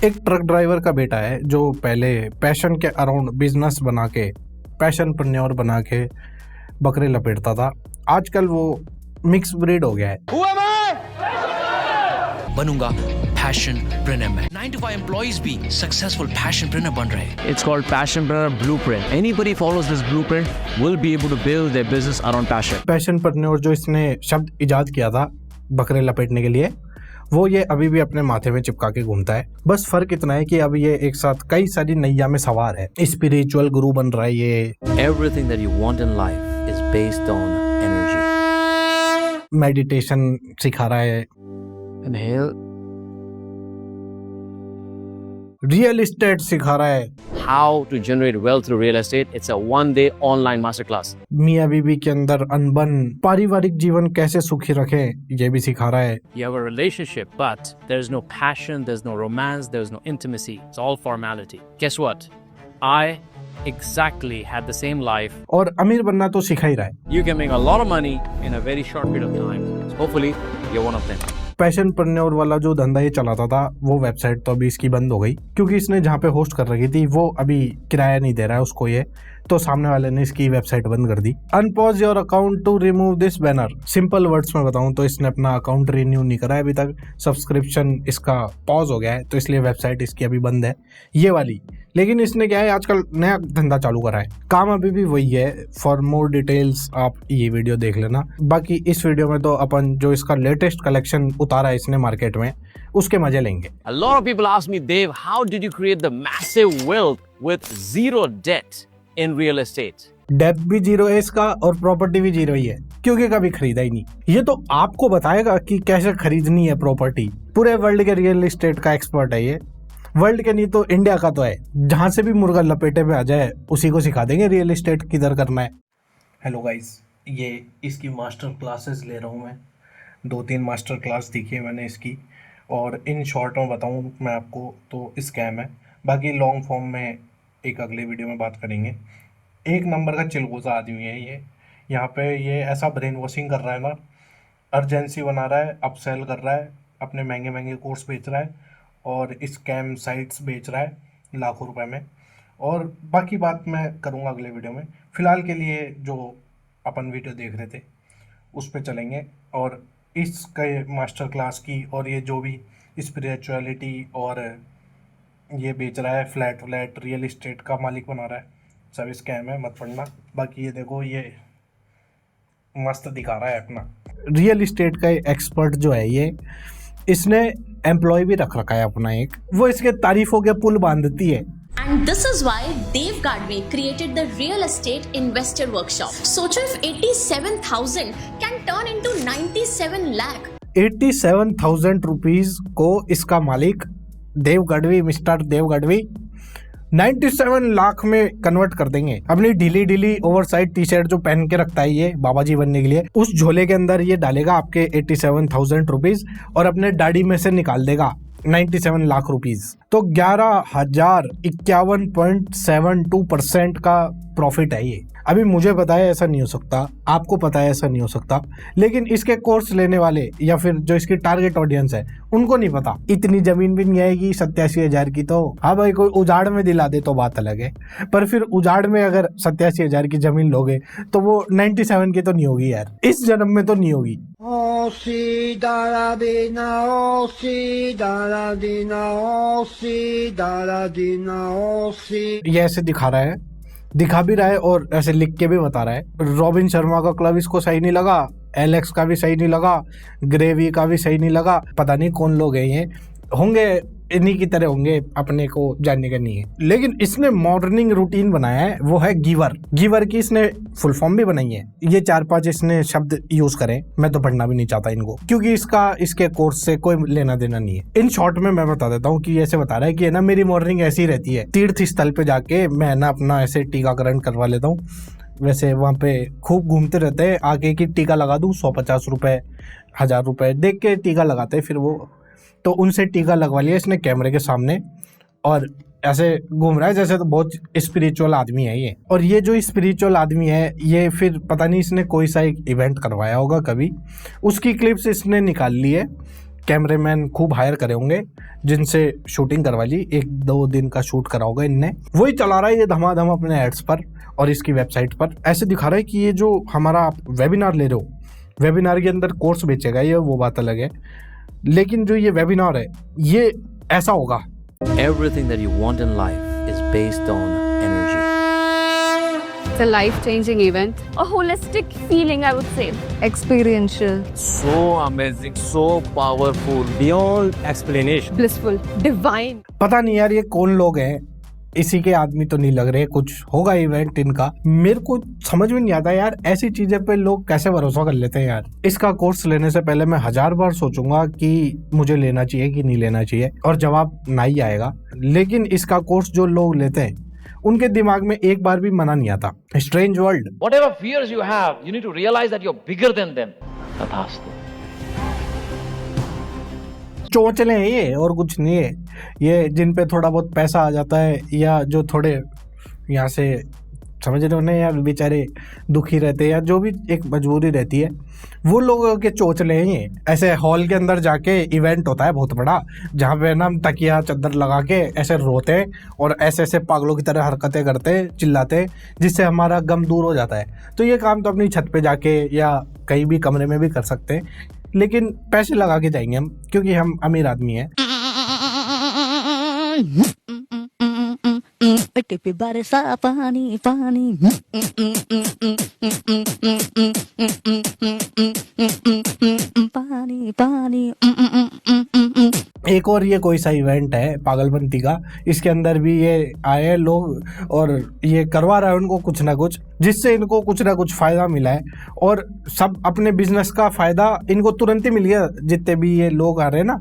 एक truck driver का बेटा है जो पहले पैशन के अराउंड बिजनेस बना के, पैशनप्रेन्योर बना के बकरे लपेटता था। आजकल वो मिक्स ब्रीड हो गया है। बनूंगा पैशनप्रेन्योर में। 9 to 5 एम्प्लॉइज भी सक्सेसफुल पैशनप्रेन्योर बन रहे हैं। It's called Passionpreneur Blueprint. Anybody follows this blueprint will be able to build their business around passion. पैशनप्रेन्योर जो इसने शब्द इजाद किया था बकरे लपेटने के लिए, वो ये अभी भी अपने माथे में चिपका के घूमता है। बस फर्क इतना है कि अब ये एक साथ कई सारी नैया में सवार है। स्पिरिचुअल गुरु बन रहा है ये। Everything that you want in life is based on energy. Meditation सिखा रहा है। Inhale. रियल एस्टेट सिखा रहा है। How to generate wealth through real estate. It's a one-day online masterclass. मियाँ बीवी के अंदर अनबन, पारिवारिक जीवन कैसे सुखी रखें, ये भी सिखा रहा है। You have a relationship, but there's no passion, there's no romance, there's no intimacy. It's all formality. Guess what? I exactly had the same life. और अमीर बनना तो सिखा ही रहा है। You can make a lot of money in a very short period of time. So hopefully, you're one of them. पैशनप्रेन्योर वाला जो धंधा ये चलाता था, वो वेबसाइट तो अभी इसकी बंद हो गई क्योंकि इसने जहाँ पे होस्ट कर रखी थी वो अभी किराया नहीं दे रहा है उसको ये, तो सामने वाले ने इसकी वेबसाइट बंद कर दी। Unpause your account to remove this banner. Simple words में बताऊं तो इसने अपना अकाउंट रिन्यू नहीं करा है अभी तक, सब्सक्रिप्शन इसका पॉज हो गया है, तो इसलिए वेबसाइट इसकी अभी बंद है ये वाली। लेकिन इसने क्या है, आजकल नया धंधा चालू करा है, काम अभी भी वही है। फॉर मोर डिटेल्स आप ये वीडियो देख लेना। बाकी इस वीडियो में तो अपन जो इसका लेटेस्ट कलेक्शन उतारा है इसने मार्केट में, उसके मजे लेंगे। A lot of people ask me, Dave, how did you create the massive wealth with zero debt in real estate? Depth भी जीरो है इसका और प्रॉपर्टी भी जीरो ही है क्योंकि कभी खरीदा ही नहीं। ये तो आपको बताएगा कि कैसे खरीदनी है प्रॉपर्टी। पूरे वर्ल्ड के रियल एस्टेट का एक्सपर्ट है ये, वर्ल्ड के नहीं तो इंडिया का तो है। जहां से भी मुर्गा लपेटे में आ जाए उसी को सिखा देंगे रियल एस्टेट किधर करना है। हेलो गाइस, ये इसकी मास्टर क्लासेस ले रहा हूँ मैं। 2-3 मास्टर क्लास देखी है मैंने इसकी, और इन शॉर्ट में बताऊँ मैं आपको तो स्कैम है। बाकी लॉन्ग फॉर्म में एक अगले वीडियो में बात करेंगे। एक नंबर का चिलगोजा आदमी है ये। यहाँ पे ये ऐसा ब्रेन वॉशिंग कर रहा है ना, अर्जेंसी बना रहा है, अपसेल कर रहा है, अपने महंगे महंगे कोर्स बेच रहा है और स्कैम साइट्स बेच रहा है लाखों रुपए में। और बाकी बात मैं करूँगा अगले वीडियो में। फ़िलहाल के लिए जो अपन वीडियो देख रहे थे उस पर चलेंगे, और इसके मास्टर क्लास की और ये जो भी स्पिरिचुअलिटी और ये बेच रहा है, फ्लैट रियल एस्टेट का मालिक बना रहा है, सब स्कैम है, मत पढ़ना। बाकी ये देखो, ये मस्त दिखा रहा है अपना। रियल एस्टेट का एक्सपर्ट जो है ये, इसने एम्प्लॉय भी रख रखा है अपना एक, वो इसके तारीफों के पुल बांधती है। And this is why Dave Gadve created the Real Estate Investor Workshop. सोचो if 87,000 can turn into 97 lakh. 87,000 rupees को इसका मालिक देव गढ़वी, मिस्टर देव गढ़वी 97 लाख में कन्वर्ट कर देंगे। अपनी ढीली ढीली ओवरसाइज टी शर्ट जो पहन के रखता है ये बाबा जी बनने के लिए, उस झोले के अंदर ये डालेगा आपके 87,000 रुपीज और अपने दाढ़ी में से निकाल देगा 97 लाख रुपीज। तो 11,051.72% का प्रॉफिट है ये। अभी मुझे पता है ऐसा नहीं हो सकता, आपको पता है ऐसा नहीं हो सकता, लेकिन इसके कोर्स लेने वाले या फिर जो इसकी टारगेट ऑडियंस है उनको नहीं पता। इतनी जमीन भी नहीं आएगी 87,000 की तो। हाँ भाई, कोई उजाड़ में दिला दे तो बात अलग है, पर फिर उजाड़ में अगर 87,000 की जमीन लोगे तो वो 97 की तो नहीं होगी यार, इस जन्म में तो नहीं होगी। ये ऐसे दिखा रहा है, दिखा भी रहा है और ऐसे लिख के भी बता रहा है। रॉबिन शर्मा का क्लब इसको सही नहीं लगा, एलेक्स का भी सही नहीं लगा, ग्रेवी का भी सही नहीं लगा। पता नहीं कौन लोग हैं ये, होंगे इन्हीं की तरह होंगे, अपने को जानने का नहीं है। लेकिन इसने मॉर्निंग रूटीन बनाया है, वो है गिवर। गिवर की इसने फुल फॉर्म भी बनाई है। ये 4-5 इसने शब्द यूज करे, मैं तो पढ़ना भी नहीं चाहता इनको क्योंकि इसके कोर्स से कोई लेना देना नहीं है। इन शॉर्ट में मैं बता देता हूँ कि ऐसे बता रहा है कि ना मेरी मॉर्निंग ऐसी रहती है, तीर्थ स्थल पे जाके मैं ना अपना ऐसे टीकाकरण करवा लेता हूँ। वैसे वहाँ पे खूब घूमते रहते हैं, आगे की टीका लगा दूँ 150 रुपये 1000 रुपये देख के टीका लगाते हैं, फिर वो तो उनसे टीका लगवा लिया इसने कैमरे के सामने और ऐसे घूम रहा है जैसे तो बहुत स्पिरिचुअल आदमी है ये। और ये जो स्पिरिचुअल आदमी है ये फिर पता नहीं इसने कोई सा एक इवेंट करवाया होगा कभी, उसकी क्लिप्स इसने निकाल ली है कैमरामैन खूब हायर करे होंगे जिनसे शूटिंग करवा ली, 1-2 दिन का शूट करा होगा इनने, वही चला रहा है ये धमाधम अपने एड्स पर और इसकी वेबसाइट पर। ऐसे दिखा रहा है कि ये जो हमारा आप वेबिनार ले रहे हो, वेबिनार के अंदर कोर्स बेचेगा, ये वो बात अलग है, लेकिन जो ये वेबिनार है ये ऐसा होगा। Everything that you want in life is based on energy. It's a life-changing event. A holistic feeling, I would say. Experiential. So amazing, so powerful, beyond explanation. Blissful. Divine. पता नहीं यार ये कौन लोग हैं, इसी के आदमी तो नहीं लग रहे, कुछ होगा इवेंट इनका। मेरे को समझ में नहीं आता यार ऐसी चीजें पे लोग कैसे भरोसा कर लेते हैं यार। इसका कोर्स लेने से पहले मैं 1000 बार सोचूंगा कि मुझे लेना चाहिए कि नहीं लेना चाहिए, और जवाब ना ही आएगा। लेकिन इसका कोर्स जो लोग लेते हैं उनके दिमाग में एक बार भी मना नहीं आता। Strange world. Whatever fears you have, you need to realize that you're bigger than them. तथास्तु। चोचले हैं ये और कुछ नहीं है। ये जिन पे थोड़ा बहुत पैसा आ जाता है या जो थोड़े यहाँ से समझ रहे हो ना यार, बेचारे दुखी रहते हैं या जो भी एक मजबूरी रहती है, वो लोगों के चोचले हैं ये। ऐसे हॉल के अंदर जाके इवेंट होता है बहुत बड़ा, जहाँ पे ना हम तकिया चादर लगा के ऐसे रोते हैं और ऐसे ऐसे पागलों की तरह हरकतें करते हैं, चिल्लाते हैं, जिससे हमारा गम दूर हो जाता है। तो ये काम तो अपनी छत पे जाके या कहीं भी कमरे में भी कर सकते हैं, लेकिन पैसे लगा के जाएंगे हम, क्योंकि हम अमीर आदमी हैं। टिपी बरसा पानी पानी पानी पानी। एक और ये कोई सा इवेंट है पागलपंती का, इसके अंदर भी ये आए लोग और ये करवा रहा है उनको कुछ ना कुछ, जिससे इनको कुछ ना कुछ फायदा मिला है, और सब अपने बिजनेस का फायदा इनको तुरंत ही मिल गया। जितने भी ये लोग आ रहे हैं ना,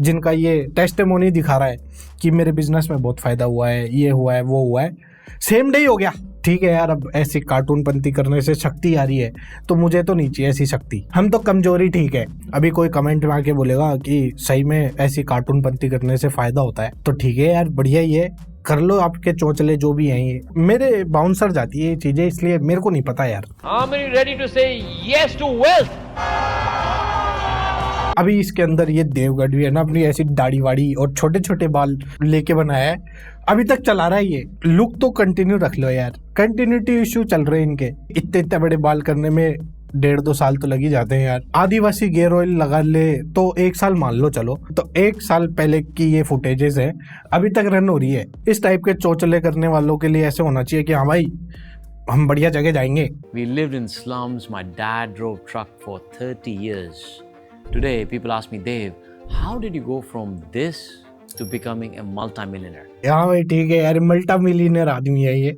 जिनका ये टेस्टिमोनी दिखा रहा है कि मेरे बिजनेस में बहुत फायदा हुआ है, ये हुआ है, वो हुआ है, सेम डे ही हो गया। ठीक है यार, अब ऐसी कार्टूनपंती करने से शक्ति आ रही है तो मुझे तो नहीं चाहिए ऐसी शक्ति। हम तो कमजोरी ठीक है। अभी कोई कमेंट में आके बोलेगा कि सही में ऐसी कार्टूनपंती करने से फायदा होता है, तो ठीक है यार, बढ़िया ही है, कर लो आपके चोचले जो भी हैं। ये मेरे बाउंसर जाती है ये चीजें, इसलिए मेरे को नहीं पता यार। How many ready to say yes to wealth? अभी इसके अंदर ये देवगढ़ भी है ना, अपनी ऐसी दाढ़ी वाड़ी और छोटे छोटे बाल लेके बनाया है, अभी तक चला रहा है ये लुक। तो कंटिन्यू रख लो यार, कंटिन्यूटी इश्यू चल रहे हैं इनके। इतने इतने बड़े बाल करने में 1.5-2 साल तो लग ही जाते हैं यार। आदिवासी गेयर ऑयल लगा ले तो 1 साल मान लो, चलो तो 1 साल पहले की ये फुटेजेस है, अभी तक रन हो रही है। इस टाइप के चोचले करने वालों के लिए ऐसे होना चाहिए कि हाँ भाई हम बढ़िया जगह जाएंगे। We lived in slums. My dad drove truck for 30 years. Today, people ask me, Dave, how did you go from this to becoming a multi-millionaire? हाँ भाई ठीक है यार, मल्टा मिलीनियर आदमी है ये।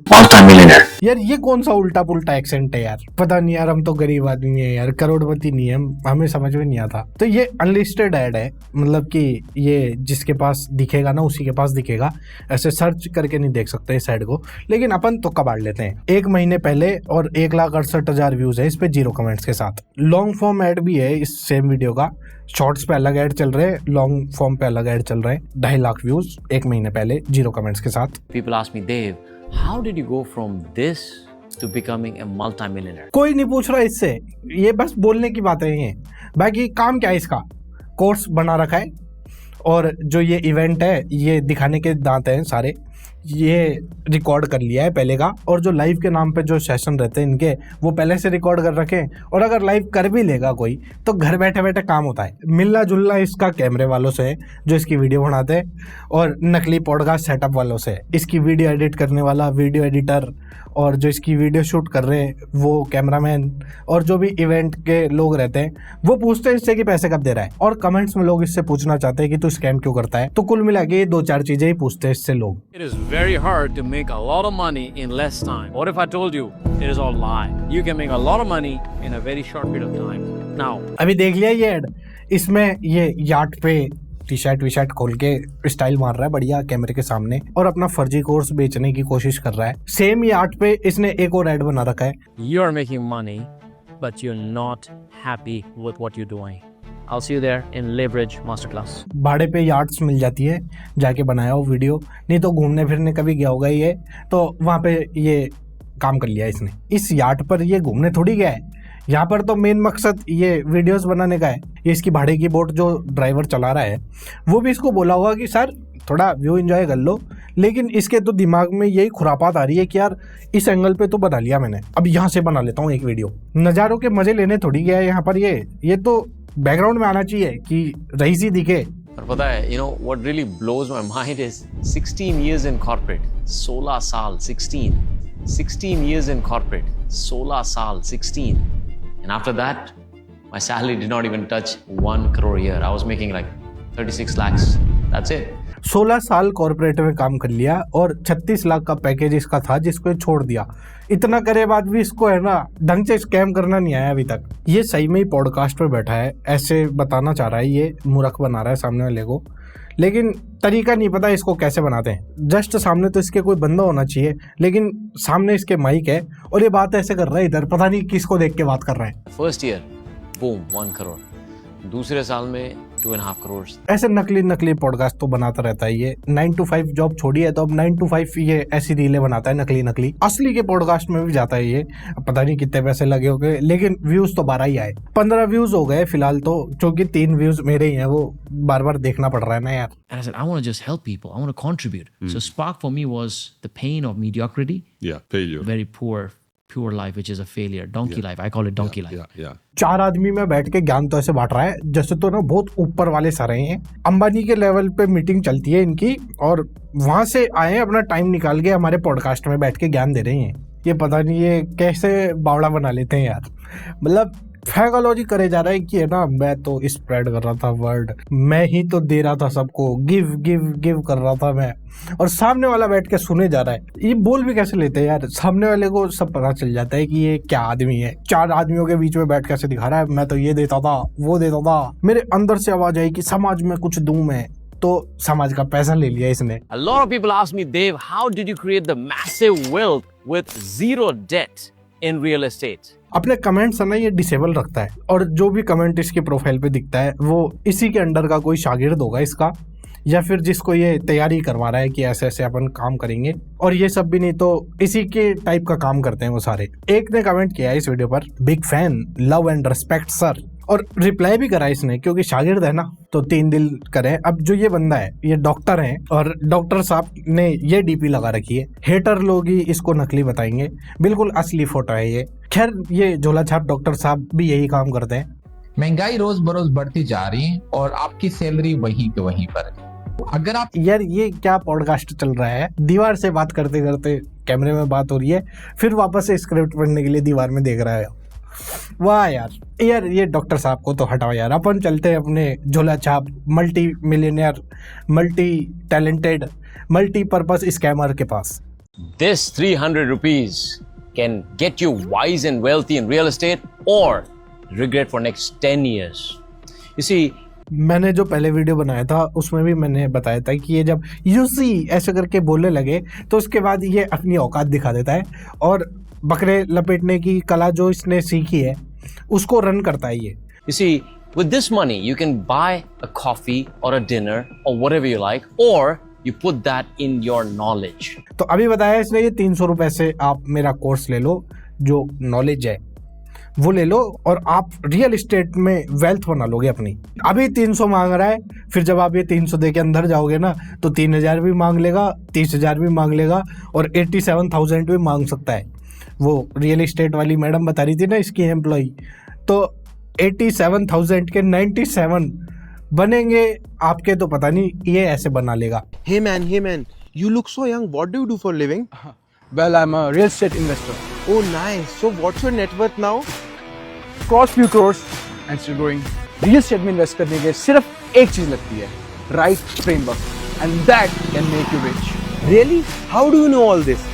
यार ये कौन सा उल्टा पुल्टा एक्सेंट है यार, पता नहीं यार, हम तो गरीब आदमी है यार, करोड़पति नहीं है, हमें समझ में नहीं आता। तो ये अनलिस्टेड ऐड है, मतलब कि ये जिसके पास दिखेगा ना उसी के पास दिखेगा, ऐसे सर्च करके नहीं देख सकते इस ऐड को। लेकिन अपन तो कबाड़ लेते हैं। 1 महीने पहले और 1,68,000 व्यूज है इस पे 0 कमेंट्स के साथ। लॉन्ग फॉर्म ऐड भी है इस सेम वीडियो का, शॉर्ट्स पे अलग ऐड चल रहे हैं, लॉन्ग फॉर्म पे अलग ऐड चल रहे हैं। 2.5 लाख व्यूज 1 महीने पहले 0 कमेंट्स के साथ। People ask me, Dave, how did you go from this to becoming a multi-millionaire? कोई नहीं पूछ रहा इससे, ये बस बोलने की बातें हैं। बाकी काम क्या है इसका, कोर्स बना रखा है और जो ये इवेंट है ये दिखाने के दांत हैं सारे, ये रिकॉर्ड कर लिया है पहले का, और जो लाइव के नाम पे जो सेशन रहते हैं इनके वो पहले से रिकॉर्ड कर रखे हैं। और अगर लाइव कर भी लेगा कोई तो घर बैठे बैठे काम होता है। मिलना जुलना इसका कैमरे वालों से है जो इसकी वीडियो बनाते हैं, और नकली पॉडकास्ट सेटअप वालों से, इसकी वीडियो एडिट करने वाला वीडियो एडिटर, और जो इसकी वीडियो शूट कर रहे हैं वो कैमरामैन, और जो भी इवेंट के लोग रहते हैं वो पूछते हैं इससे कि पैसे कब दे रहा है। और कमेंट्स में लोग इससे पूछना चाहते हैं कि तू स्कैम क्यों करता है। तो कुल मिला के ये 2-4 चीजें ही पूछते हैं इससे लोग। It is very hard to make a lot of money in less time. What if I told you it is all lie? You can make a lot of money in a very short period of time. Now, अभी देख लिया ये add, इसमें ये yard पे T shirt खोल के style मार रहा है बढ़िया कैमरे के सामने, और अपना फर्जी कोर्स बेचने की कोशिश कर रहा है। सेम यार्ड पे इसने एक और ऐड बना रखा है। you are making money, but you're not happy with what you're doing. I'll see you there in Leverage Masterclass. भाड़े पे यार्ड्स मिल जाती है, जाके बनाया हो वीडियो, नहीं तो घूमने फिरने कभी गया होगा ये, तो वहाँ पे ये काम कर लिया इसने। इस यार्ड पर ये घूमने थोड़ी गया है, यहाँ पर तो मेन मकसद ये वीडियोस बनाने का है। ये इसकी भाड़े की बोट जो ड्राइवर चला रहा है वो भी इसको बोला होगा कि सर थोड़ा व्यू एंजॉय कर लो, लेकिन इसके तो दिमाग में यही खुरापात आ रही है कि यार इस एंगल पे तो बना लिया मैंने, अब यहाँ से बना लेता हूँ एक वीडियो। नज़ारों के मजे लेने थोड़ी गया है यहाँ पर, ये तो बैकग्राउंड में आना चाहिए कि रईसी दिखे। और पता है, you know what really blows my mind is 16 years in corporate, 16 साल, 16 years in corporate, 16 साल, 16, and after that my salary did not even touch 1 crore a year. I was making like 36 lakhs. That's it. 16 साल corporate में काम कर लिया और 36 लाख का package इसका था जिसको ये छोड़ दिया। इतना करे बाद भी इसको है ना ढंग से स्कैम करना नहीं आया अभी तक। ये सही में ही पॉडकास्ट पे बैठा है, ऐसे बताना चाह रहा है, ये मूर्ख बना रहा है सामने वाले को, लेकिन तरीका नहीं पता इसको कैसे बनाते हैं। जस्ट सामने तो इसके कोई बंदा होना चाहिए, लेकिन सामने इसके माइक है और ये बात ऐसे कर रहा है, इधर पता नहीं किसको देख के बात कर रहा है। फर्स्ट ईयर बूम 1 करोड़, दूसरे साल में 2.5 करोड़। ऐसे नकली पॉडकास्ट तो बनाता रहता है ये। 9 to 5 जॉब छोड़ी है तो अब 9 to 5 ये ऐसी रीलें बनाता है नकली। असली के पॉडकास्ट में भी जाता है ये, पता नहीं कितने पैसे लगे होंगे, लेकिन व्यूज तो 12 ही आए। 15 व्यूज हो गए फिलहाल तो, क्योंकि 3 व्यूज मेरे ही हैं, वो बार देखना पड़ रहा है ना यार। And I said, I want to just help people. I want to contribute. So Spark for me was the pain of mediocrity. Yeah, failure. Very poor life, which is a failure. Donkey life. I call it donkey life. Yeah. 4 आदमी में बैठ के ज्ञान तो ऐसे बांट रहा है जैसे तो ना बहुत ऊपर वाले सारे हैं। अंबानी के लेवल पे मीटिंग चलती है इनकी और वहां से आए अपना टाइम निकाल के हमारे पॉडकास्ट में बैठ के ज्ञान दे रहे हैं। ये पता नहीं ये कैसे बावड़ा बना लेते हैं यार। मतलब फैगोलॉजी करे जा रहा है कि है ना मैं तो स्प्रेड कर रहा था वर्ड, मैं ही तो दे रहा था सबको, गिव कर रहा था मैं, और सामने वाला बैठ के सुने जा रहा है। ये बोल भी कैसे लेते हैं यार, सामने वाले को सब पता चल जाता है कि ये क्या आदमी है। 4 आदमियों के बीच में बैठ कैसे दिखा रहा है मैं तो ये देता था वो देता था। मेरे अंदर से आवाज आई कि समाज में कुछ दूं मैं, तो समाज का पैसा ले लिया इसने। A lot of people ask me, Dave, how did you create the massive wealth with zero debt in real estate? अपने कमेंट्स है ना ये डिसेबल रखता है, और जो भी कमेंट इसके प्रोफाइल पे दिखता है वो इसी के अंडर का कोई शागिर्द होगा इसका, या फिर जिसको ये तैयारी करवा रहा है कि ऐसे ऐसे अपन काम करेंगे, और ये सब भी नहीं तो इसी के टाइप का काम करते हैं वो सारे। एक ने कमेंट किया है इस वीडियो पर, big fan, love and respect sir, और रिप्लाई भी करा इसने क्योंकि शागिर्द है ना तो 3 दिल करें। अब जो ये बंदा है ये डॉक्टर है और डॉक्टर साहब ने ये डीपी लगा रखी है, हेटर लोग ही इसको नकली बताएंगे, बिल्कुल असली फोटो है ये। खैर ये झोला छाप डॉक्टर साहब भी यही काम करते हैं। महंगाई रोज बरोज बढ़ती जा रही है और आपकी सैलरी वहीं के वहीं पर है। अगर आप यार ये क्या पॉडकास्ट चल रहा है, दीवार से बात करते करते कैमरे में बात हो रही है, फिर वापस से स्क्रिप्ट पढ़ने के लिए दीवार में देख रहा है। वाह यार ये डॉक्टर साहब को तो हटाओ यार, अपन चलते हैं अपने झोला छाप multi millionaire, multi talented, multipurpose scammer के पास। This 300 rupees can get you wise and wealthy in real estate or regret for next 10 years. You see, मैंने जो पहले वीडियो बनाया था उसमें भी मैंने बताया था कि ये जब यूसी ऐसे करके बोलने लगे तो उसके बाद ये अपनी औकात दिखा देता है और बकरे लपेटने की कला जो इसने सीखी है उसको रन करता है ये। You see, with this money you can buy a coffee or a dinner or whatever you like, or you put that in your knowledge. तो अभी बताया इसने ये 300 रुपए से आप मेरा कोर्स ले लो, जो नॉलेज है वो ले लो और आप रियल एस्टेट में वेल्थ बना लोगे अपनी। अभी 300 मांग रहा है, फिर जब आप ये 300 दे के अंदर जाओगे ना तो 3000 भी मांग लेगा, 30,000 भी मांग लेगा और 87,000 भी मांग सकता है। वो रियल एस्टेट वाली मैडम बता रही थी ना इसकी एम्प्लॉई, तो 87,000 के 97 बनेंगे आपके, तो पता नहीं ये ऐसे बना लेगा। Hey man, you look so young. What do you do for a living? Well, I'm a real estate investor. Oh, nice. So what's your net worth now? Cross few crores and still growing. Real estate में invest करने के सिर्फ एक चीज लगती है, right framework, and that can make you rich. Really? How do you know all this?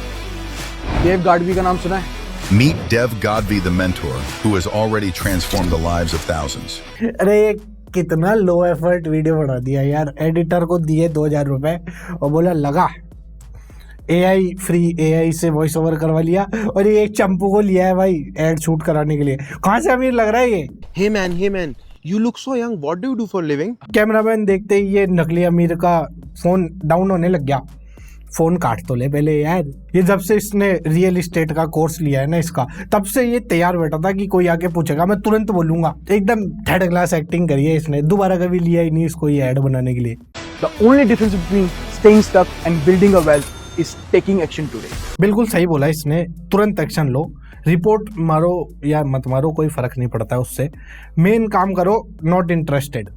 Dave Gadvi का नाम सुना है? Meet Dev Gadvi, the mentor, who has already transformed the lives of thousands. अरे कितना लो एफर्ट वीडियो बना दिया यार, editor को दिए 2000 रुपए और बोला लगा, एआई फ्री एआई से वॉइस ओवर करवा लिया, और ये एक चंपू को लिया है भाई एड शूट कराने के लिए। कहाँ से अमीर लग रहा है ये? Hey man, you look so young. What do you do for a living? Cameraman देखते ही ये नकली अमीर का फोन डाउन होने लग गया, फोन काट तो ले पहले यार। ये जब से इसने रियल इस्टेट का कोर्स लिया है ना इसका, तब से ये तैयार बैठा था कि कोई आके पूछेगा मैं तुरंत बोलूंगा। एकदम थर्ड क्लास एक्टिंग करी है इसने, दोबारा कभी लिया ही नहीं इसको ये ऐड बनाने के लिए। The only difference between staying stuck and building a wealth is taking action today. बिल्कुल सही बोला इसने, तुरंत एक्शन लो। रिपोर्ट मारो या मत मारो कोई फर्क नहीं पड़ता है उससे। मेन काम करो, नॉट इंटरेस्टेड,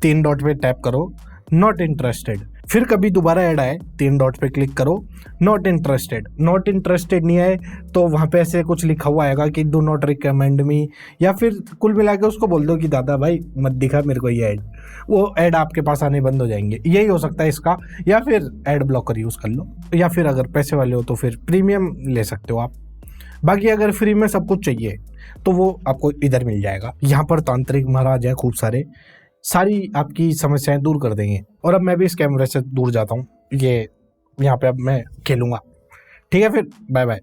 3 डॉट पे टैप करो, नॉट इंटरेस्टेड। फिर कभी दोबारा ऐड आए 3 डॉट पे क्लिक करो, नॉट इंटरेस्टेड। नॉट इंटरेस्टेड नहीं आए तो वहाँ पे ऐसे कुछ लिखा हुआ आएगा कि डू नॉट रिकमेंड मी, या फिर कुल मिला के उसको बोल दो कि दादा भाई मत दिखा मेरे को ये ऐड। वो ऐड आपके पास आने बंद हो जाएंगे। यही हो सकता है इसका। या फिर ऐड ब्लॉकर यूज़ कर लो, या फिर अगर पैसे वाले हो तो फिर प्रीमियम ले सकते हो आप। बाकी अगर फ्री में सब कुछ चाहिए तो वो आपको इधर मिल जाएगा। यहाँ पर तांत्रिक महाराज है खूब सारी आपकी समस्याएं दूर कर देंगे। और अब मैं भी इस कैमरे से दूर जाता हूँ, ये यहाँ पे अब मैं खेलूँगा। ठीक है फिर, बाय बाय।